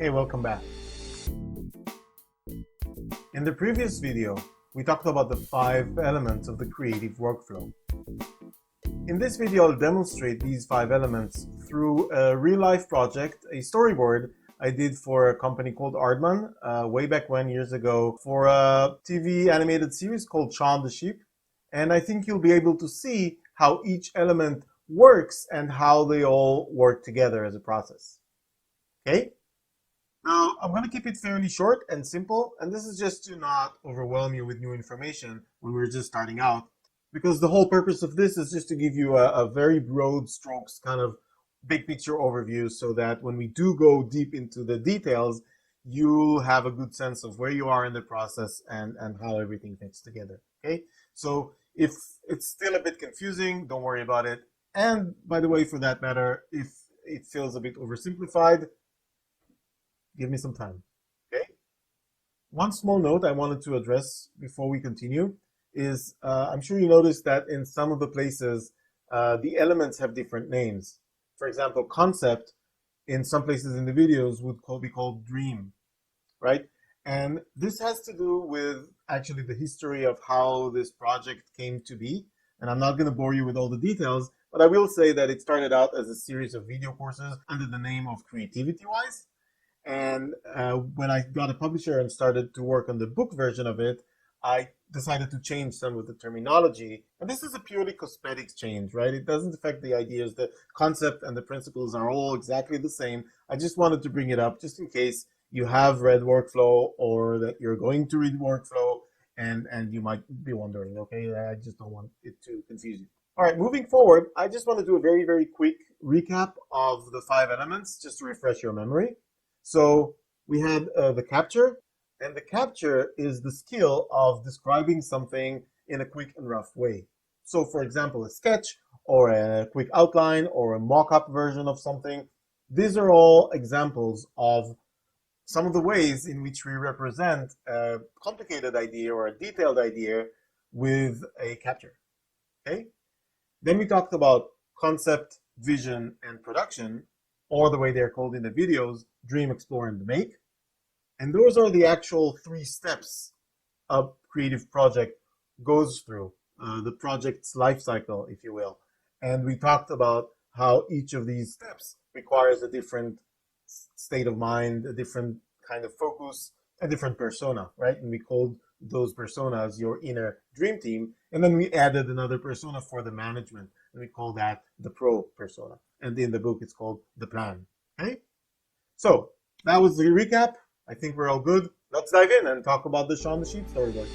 Hey, welcome back. In the previous video, we talked about the 5 elements of the creative workflow. In this video, I'll demonstrate these 5 elements through a real-life project, a storyboard I did for a company called Aardman way back when, years ago, for a TV animated series called Shaun the Sheep. And I think you'll be able to see how each element works and how they all work together as a process. Okay? Now, I'm going to keep it fairly short and simple, and this is just to not overwhelm you with new information when we're just starting out, because the whole purpose of this is just to give you a very broad strokes kind of big picture overview, so that when we do go deep into the details, you'll have a good sense of where you are in the process and how everything fits together. Okay? So if it's still a bit confusing, don't worry about it. And by the way, for that matter, if it feels a bit oversimplified, give me some time. Okay? One small note I wanted to address before we continue is I'm sure you noticed that in some of the places the elements have different names. For example, concept in some places in the videos would be called dream, right? And this has to do with actually the history of how this project came to be. And I'm not going to bore you with all the details, but I will say that it started out as a series of video courses under the name of Creativity Wise. And when I got a publisher and started to work on the book version of it, I decided to change some of the terminology. And this is a purely cosmetics change, right? It doesn't affect the ideas. The concept and the principles are all exactly the same. I just wanted to bring it up just in case you have read workflow or that you're going to read workflow and you might be wondering, okay, I just don't want it to confuse you. All right, moving forward, I just want to do a very, very quick recap of the 5 elements just to refresh your memory. So we had the capture, and the capture is the skill of describing something in a quick and rough way. So for example, a sketch or a quick outline or a mock-up version of something. These are all examples of some of the ways in which we represent a complicated idea or a detailed idea with a capture. Okay? Then we talked about concept, vision, and production, or the way they're called in the videos, dream, explore, and make. And those are the actual 3 steps a creative project goes through, the project's life cycle, if you will. And we talked about how each of these steps requires a different state of mind, a different kind of focus, a different persona, right? And we called those personas your inner dream team. And then we added another persona for the management, and we call that the pro persona. And in the book, it's called the plan. Okay? So that was the recap. I think we're all good. Let's dive in and talk about the Shaun the Sheep storyboard.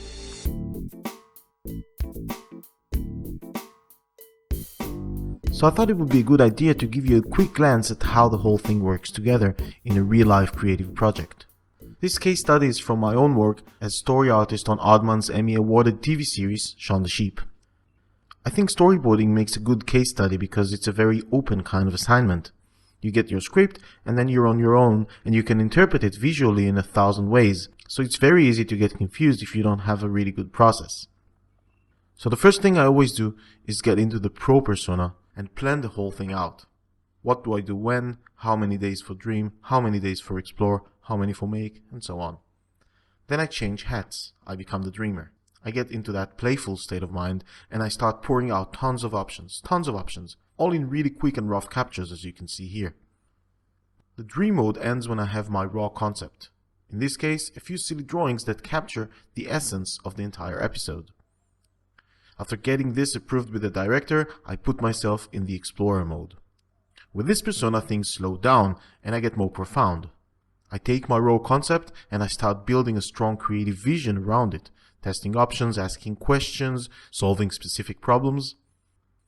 So I thought it would be a good idea to give you a quick glance at how the whole thing works together in a real-life creative project. This case study is from my own work as story artist on Aardman's Emmy-awarded TV series, Shaun the Sheep. I think storyboarding makes a good case study because it's a very open kind of assignment. You get your script and then you're on your own and you can interpret it visually in 1,000 ways, so it's very easy to get confused if you don't have a really good process. So the first thing I always do is get into the pro persona and plan the whole thing out. What do I do when, how many days for dream, how many days for explore, how many for make, and so on. Then I change hats. I become the dreamer. I get into that playful state of mind and I start pouring out tons of options, all in really quick and rough captures, as you can see here. The dream mode ends when I have my raw concept. In this case, a few silly drawings that capture the essence of the entire episode. After getting this approved with the director, I put myself in the explorer mode. With this persona, things slow down and I get more profound. I take my raw concept and I start building a strong creative vision around it, testing options, asking questions, solving specific problems.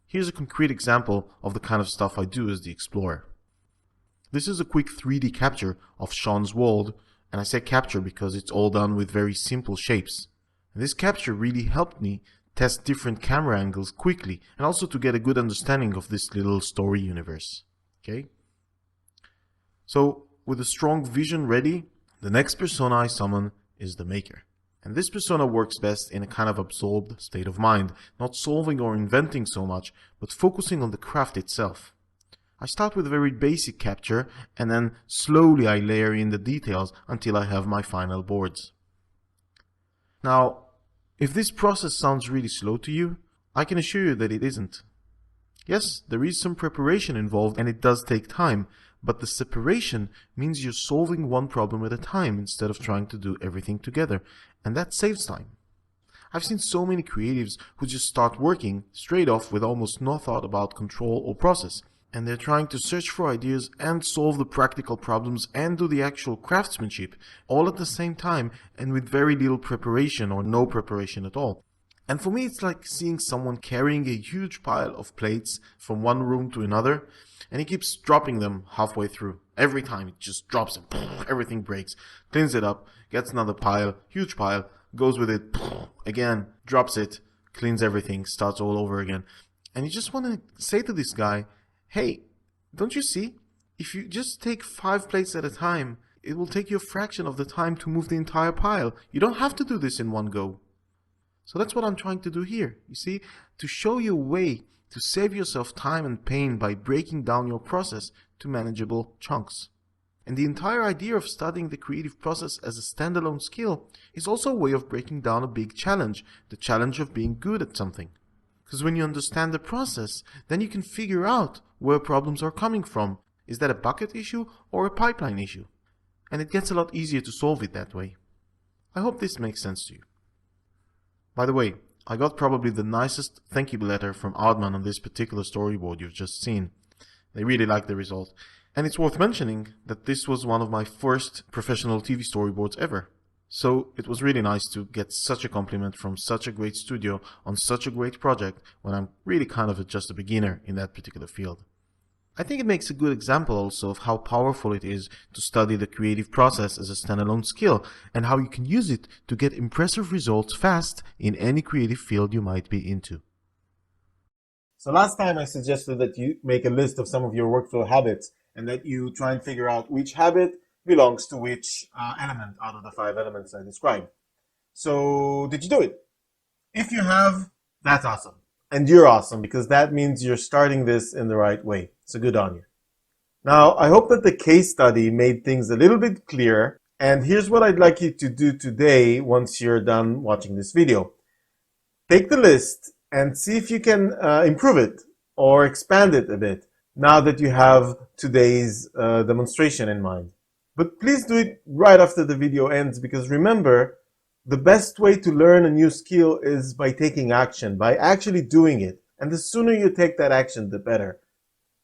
Here's a concrete example of the kind of stuff I do as the explorer. This is a quick 3D capture of Shaun's world, and I say capture because it's all done with very simple shapes. And this capture really helped me test different camera angles quickly and also to get a good understanding of this little story universe. Okay? So, with a strong vision ready, the next persona I summon is the maker. And this persona works best in a kind of absorbed state of mind, not solving or inventing so much, but focusing on the craft itself. I start with a very basic capture and then slowly I layer in the details until I have my final boards. Now, if this process sounds really slow to you, I can assure you that it isn't. Yes, there is some preparation involved and it does take time, but the separation means you're solving one problem at a time instead of trying to do everything together, and that saves time. I've seen so many creatives who just start working straight off with almost no thought about control or process, and they're trying to search for ideas and solve the practical problems and do the actual craftsmanship all at the same time and with very little preparation or no preparation at all. And for me, it's like seeing someone carrying a huge pile of plates from one room to another, and he keeps dropping them halfway through. Every time it just drops and everything breaks. Cleans it up, gets another pile, huge pile, goes with it, again, drops it, cleans everything, starts all over again. And you just want to say to this guy, hey, don't you see? If you just take 5 plates at a time, it will take you a fraction of the time to move the entire pile. You don't have to do this in one go. So that's what I'm trying to do here, you see, to show you a way to save yourself time and pain by breaking down your process to manageable chunks. And the entire idea of studying the creative process as a standalone skill is also a way of breaking down a big challenge, the challenge of being good at something. Because when you understand the process, then you can figure out where problems are coming from. Is that a bucket issue or a pipeline issue? And it gets a lot easier to solve it that way. I hope this makes sense to you. By the way, I got probably the nicest thank you letter from Aardman on this particular storyboard you've just seen. They really liked the result. And it's worth mentioning that this was one of my first professional TV storyboards ever. So it was really nice to get such a compliment from such a great studio on such a great project when I'm really kind of just a beginner in that particular field. I think it makes a good example also of how powerful it is to study the creative process as a standalone skill and how you can use it to get impressive results fast in any creative field you might be into. So last time I suggested that you make a list of some of your workflow habits and that you try and figure out which habit belongs to which element out of the 5 elements I described. So did you do it? If you have, that's awesome. And you're awesome because that means you're starting this in the right way. So good on you. Now, I hope that the case study made things a little bit clearer. And here's what I'd like you to do today once you're done watching this video. Take the list and see if you can improve it or expand it a bit now that you have today's demonstration in mind. But please do it right after the video ends because remember, the best way to learn a new skill is by taking action, by actually doing it. And the sooner you take that action, the better.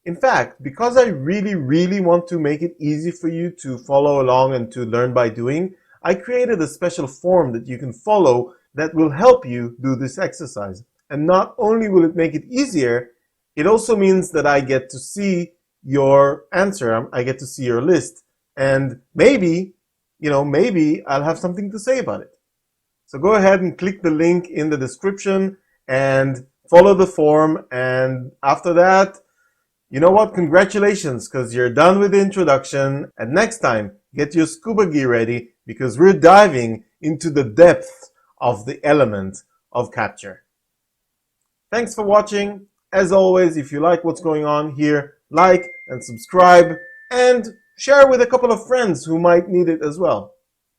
In fact, because I really want to make it easy for you to follow along and to learn by doing, I created a special form that you can follow that will help you do this exercise. And not only will it make it easier, it also means that I get to see your answer. I get to see your list. And maybe I'll have something to say about it. So go ahead and click the link in the description and follow the form. And after that, you know what? Congratulations, because you're done with the introduction. And next time, get your scuba gear ready because we're diving into the depth of the element of capture. Thanks for watching. As always, if you like what's going on here, like and subscribe and share with a couple of friends who might need it as well.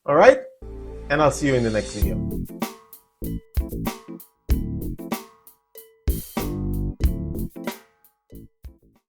All right? And I'll see you in the next video.